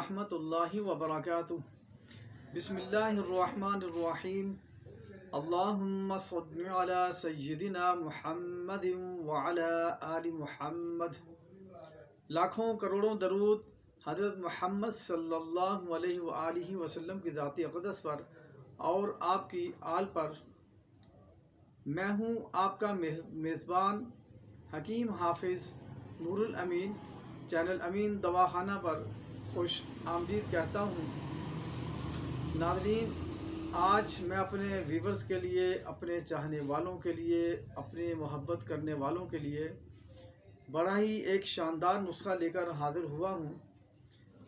वरहमतुल्लाहि वबरकातुहू। बिस्मिल्लाहिर्रहमानिर्रहीम। अल्लाहुम्मा सल्लि अला सय्यिदिना मुहम्मदिन व अला आलि मुहम्मद। लाखों करोड़ों दरूद हज़रत मोहम्मद सल्लल्लाहु अलैहि वसल्लम की ज़ात अक़दस पर और आपकी आल पर। मैं हूँ आपका मेज़बान हकीम हाफिज़ नूरुल अमीन, चैनल अमीन दवाखाना पर खुश आमदीद कहता हूँ। नाज़रीन, आज मैं अपने व्यूवर्स के लिए, अपने चाहने वालों के लिए, अपने मोहब्बत करने वालों के लिए बड़ा ही एक शानदार नुस्खा लेकर हाज़िर हुआ हूँ,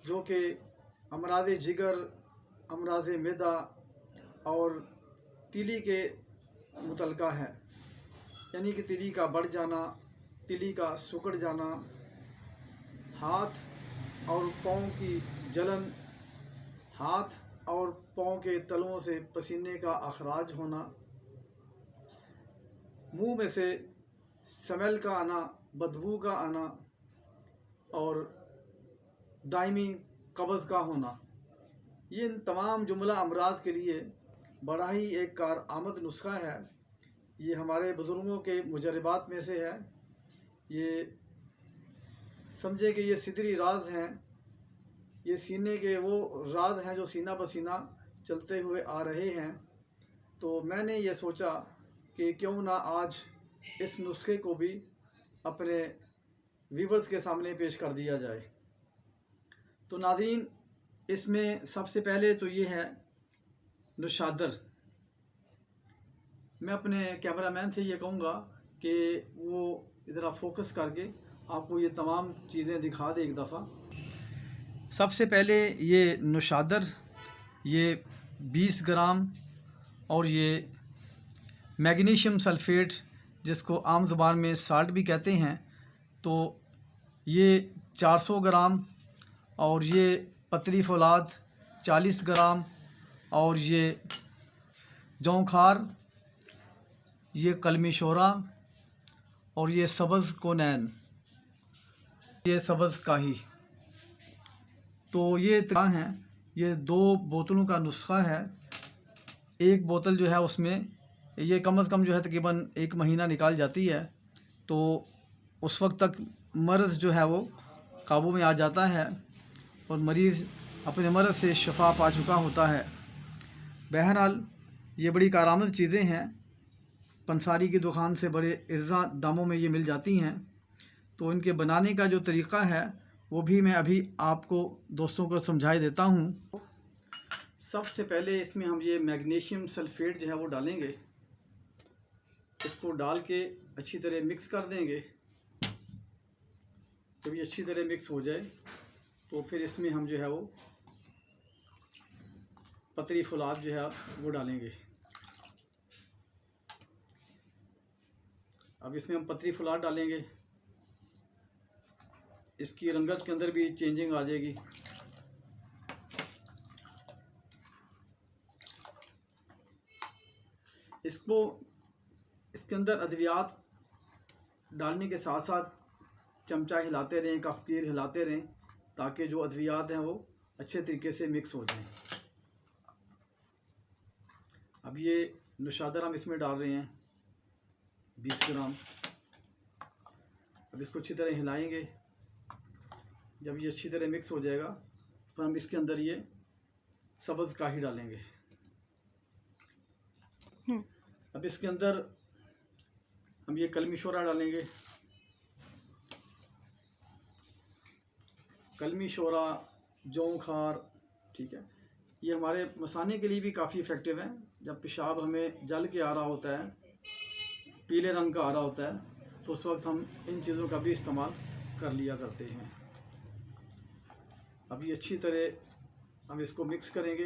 जो कि अमराज़ जिगर, अमराज़ मैदा और तिली के मुतलका है। यानी कि तिली का बढ़ जाना, तिली का सिकुड़ जाना, हाथ और पाँव की जलन, हाथ और पाँव के तलुओं से पसीने का अखराज होना, मुंह में से स्मेल का आना, बदबू का आना और दायमी कब्ज़ का होना, ये इन तमाम जुमला अमराज के लिए बड़ा ही एक कारआमद नुस्खा है। ये हमारे बुज़ुर्गों के मुजर्रबात में से है। ये समझे कि ये सिदरी राज हैं, ये सीने के वो राज हैं जो सीना बसीना चलते हुए आ रहे हैं। तो मैंने ये सोचा कि क्यों ना आज इस नुस्खे को भी अपने व्यूवर्स के सामने पेश कर दिया जाए। तो नाज़रीन, इसमें सबसे पहले तो ये है नुशादर। मैं अपने कैमरामैन से ये कहूँगा कि वो ज़रा फोकस करके आपको ये तमाम चीज़ें दिखा दे एक दफ़ा। सबसे पहले ये नुशादर, ये 20 ग्राम, और ये मैग्नीशियम सल्फ़ेट, जिसको आम ज़ुबान में साल्ट भी कहते हैं, तो ये 400 ग्राम, और ये पतली फौलाद 40 ग्राम, और ये जौंखार, ये कलमी शोरा, और ये सब्ज़ कोनैन, ये सब्ज़ काही। तो ये इतना हैं। ये 2 बोतलों का नुस्खा है। एक बोतल जो है उसमें ये कम से कम जो है तकरीबन 1 महीना निकाल जाती है। तो उस वक्त तक मर्ज़ जो है वो काबू में आ जाता है और मरीज़ अपने मर्ज़ से शफा पा चुका होता है। बहरहाल ये बड़ी कारआमद चीज़ें हैं। पंसारी की दुकान से बड़े इर्ज़ा दामों में ये मिल जाती हैं। तो इनके बनाने का जो तरीक़ा है वो भी मैं अभी आपको दोस्तों को समझा देता हूँ। सबसे पहले इसमें हम ये मैग्नीशियम सल्फ़ेट जो है वो डालेंगे। इसको डाल के अच्छी तरह मिक्स कर देंगे। जब ये अच्छी तरह मिक्स हो जाए तो फिर इसमें हम जो है वो पतली फौलाद जो है वो डालेंगे। अब इसमें हम पतली फौलाद डालेंगे। इसकी रंगत के अंदर भी चेंजिंग आ जाएगी। इसको इसके अंदर अद्वियात डालने के साथ साथ चमचा हिलाते रहें, कफ़कीर हिलाते रहें, ताकि जो अद्वियात हैं वो अच्छे तरीके से मिक्स हो जाएं। अब ये नुशादर हम इसमें डाल रहे हैं 20 ग्राम। अब इसको अच्छी तरह हिलाएंगे। जब ये अच्छी तरह मिक्स हो जाएगा तो हम इसके अंदर ये सब्ज़ काही डालेंगे। अब इसके अंदर हम ये कलमी शोरा डालेंगे। कलमी शोरा, जौंखार, ठीक है, ये हमारे मसाने के लिए भी काफ़ी इफ़ेक्टिव है। जब पेशाब हमें जल के आ रहा होता है, पीले रंग का आ रहा होता है, तो उस वक्त हम इन चीज़ों का भी इस्तेमाल कर लिया करते हैं। अब ये अच्छी तरह हम इसको मिक्स करेंगे।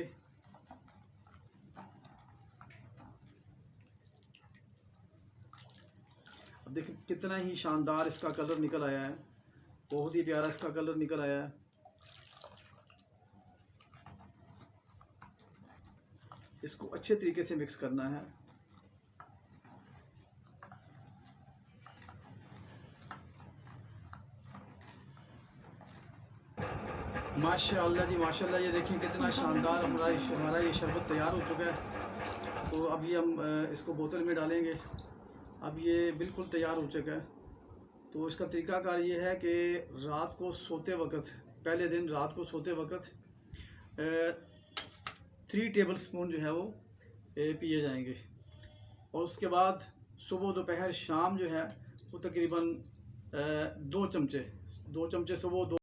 अब देखिए कितना ही शानदार इसका कलर निकल आया है। बहुत ही प्यारा इसका कलर निकल आया है। इसको अच्छे तरीके से मिक्स करना है। माशाअल्लाह जी माशाअल्लाह, ये देखिए कितना शानदार हमारा ये शरबत तैयार हो चुका है। तो अब ये हम इसको बोतल में डालेंगे। अब ये बिल्कुल तैयार हो चुका है। तो इसका तरीकाकार ये है कि रात को सोते वक्त, पहले दिन रात को सोते वक्त 3 टेबल स्पून जो है वो पिए जाएंगे, और उसके बाद सुबह दोपहर शाम जो है वो तकरीबन 2 चमचे सुबह, 2